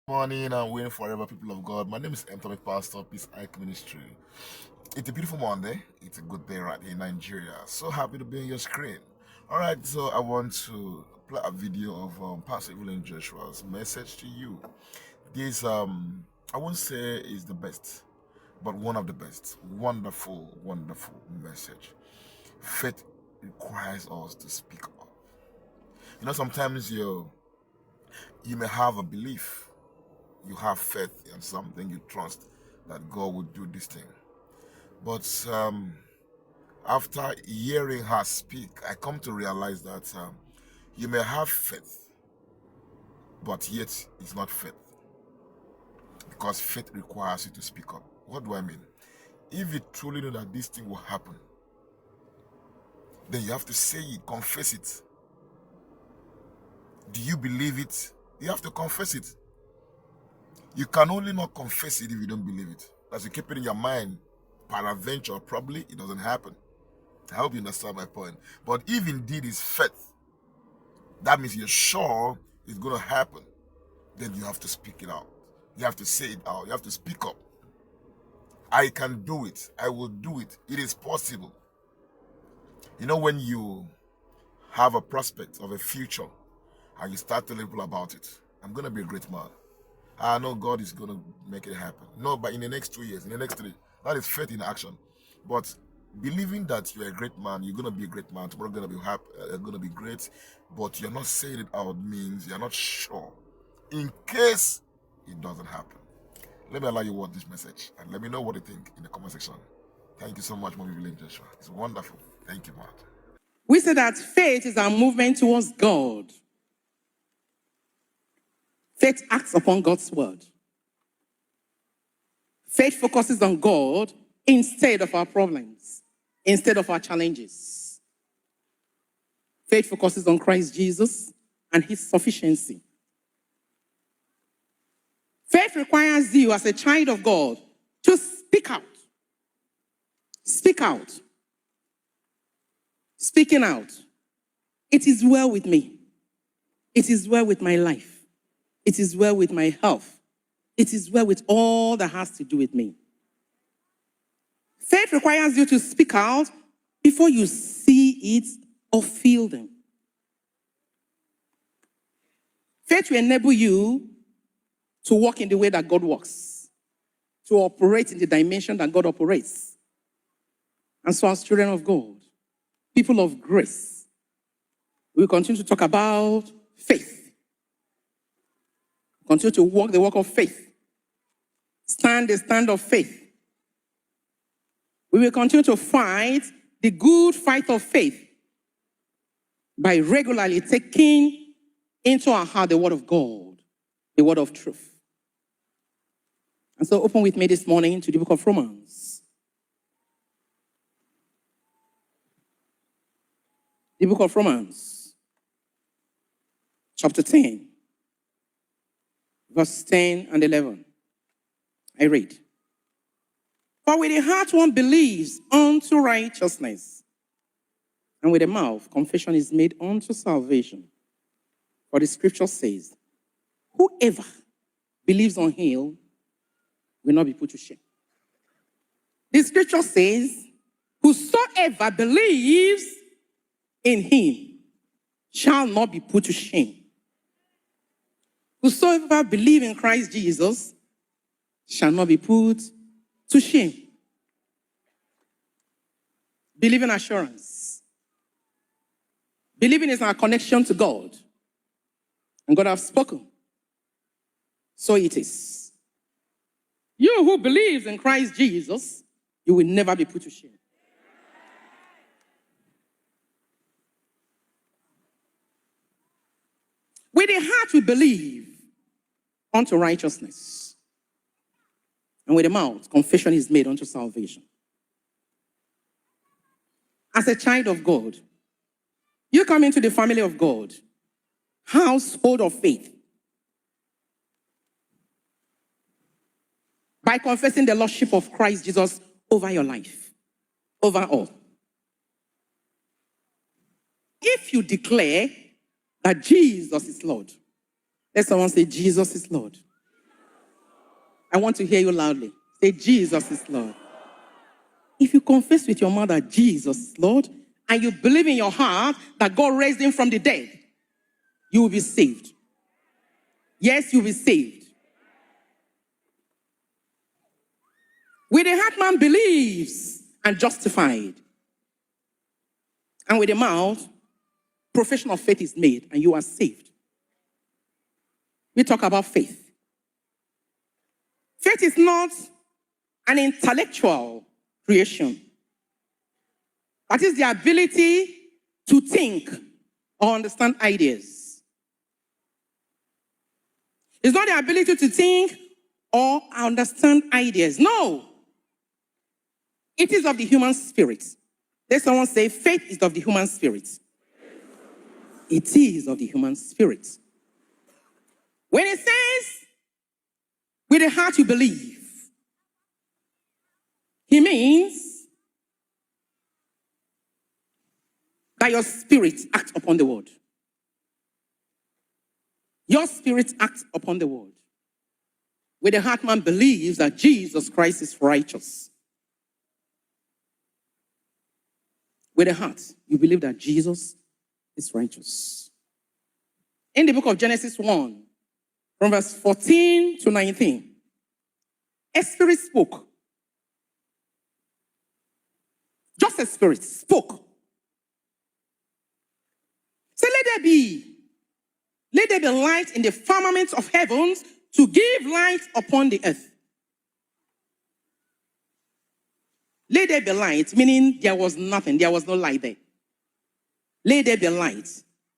Morning and waiting forever, people of God. My name is Emmanuel, Pastor, Peace Ike Ministry. It's a beautiful Monday. It's a good day right here in Nigeria. So happy to be on your screen. All right, so I want to play a video of Pastor Evelyn Joshua's message to you. This, I won't say is the best, but one of the best. Wonderful, wonderful message. Faith requires us to speak up. You know, sometimes you may have a belief. You have faith in something, you trust that God will do this thing. But after hearing her speak, I come to realize that you may have faith, but yet it's not faith. Because faith requires you to speak up. What do I mean? If you truly know that this thing will happen, then you have to say it, confess it. Do you believe it? You have to confess it. You can only not confess it if you don't believe it. As you keep it in your mind, peradventure, probably it doesn't happen. I hope you understand my point. But if indeed it's faith, that means you're sure it's going to happen. Then you have to speak it out. You have to say it out. You have to speak up. I can do it. I will do it. It is possible. You know, when you have a prospect of a future and you start telling people about it, I'm going to be a great man. I know God is going to make it happen. No, but in the next 2 years, in the next 3, that is faith in action. But believing that you're a great man, you're going to be a great man, tomorrow going to be happy, going to be great, but you're not saying it out means you're not sure. In case it doesn't happen. Let me allow you to watch this message and let me know what you think in the comment section. Thank you so much, Mommy William Joshua. It's wonderful. Thank you, man. We say that faith is our movement towards God. Faith acts upon God's word. Faith focuses on God instead of our problems, instead of our challenges. Faith focuses on Christ Jesus and his sufficiency. Faith requires you as a child of God to speak out. Speak out. Speaking out. It is well with me. It is well with my life. It is well with my health. It is well with all that has to do with me. Faith requires you to speak out before you see it or feel them. Faith will enable you to walk in the way that God walks, to operate in the dimension that God operates. And so as children of God, people of grace, we continue to talk about faith. Continue to walk the walk of faith. Stand the stand of faith. We will continue to fight the good fight of faith by regularly taking into our heart the word of God, the word of truth. And so open with me this morning to the book of Romans. The book of Romans, chapter 10. Verse 10 and 11. I read. For with the heart one believes unto righteousness, and with the mouth confession is made unto salvation. For the scripture says, whoever believes on him will not be put to shame. The scripture says, whosoever believes in him shall not be put to shame. Whosoever believes in Christ Jesus shall not be put to shame. Believing assurance. Believing is our connection to God. And God has spoken. So it is. You who believes in Christ Jesus, you will never be put to shame. With the heart we believe unto righteousness, and with the mouth confession is made unto salvation. As a child of God, you come into the family of God, household of faith, by confessing the lordship of Christ Jesus over your life, over all. If you declare that Jesus is Lord, let someone say, Jesus is Lord. I want to hear you loudly. Say, Jesus is Lord. If you confess with your mouth that Jesus is Lord, and you believe in your heart that God raised him from the dead, you will be saved. Yes, you will be saved. With the heart man believes and justified. And with the mouth, profession of faith is made and you are saved. We talk about faith. Faith is not an intellectual creation. That is the ability to think or understand ideas. It's not the ability to think or understand ideas. No. It is of the human spirit. Let someone say, faith is of the human spirit. It is of the human spirit. When it says, with the heart you believe, he means that your spirit acts upon the word. Your spirit acts upon the word. With the heart man believes that Jesus Christ is righteous. With the heart, you believe that Jesus is righteous. In the book of Genesis 1, from verse 14 to 19, a spirit spoke. Just a spirit spoke. Say, let there be light in the firmament of heavens to give light upon the earth. Let there be light, meaning there was nothing, there was no light there. Let there be light.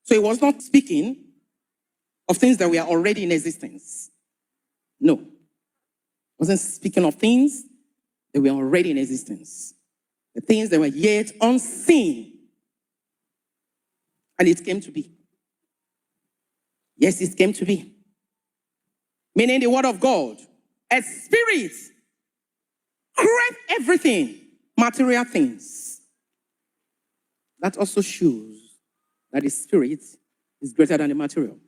So he was not speaking of things that were already in existence. No. He wasn't speaking of things that were already in existence. The things that were yet unseen. And it came to be. Yes, it came to be. Meaning the word of God, a spirit, create everything, material things. That also shows that the spirit is greater than the material.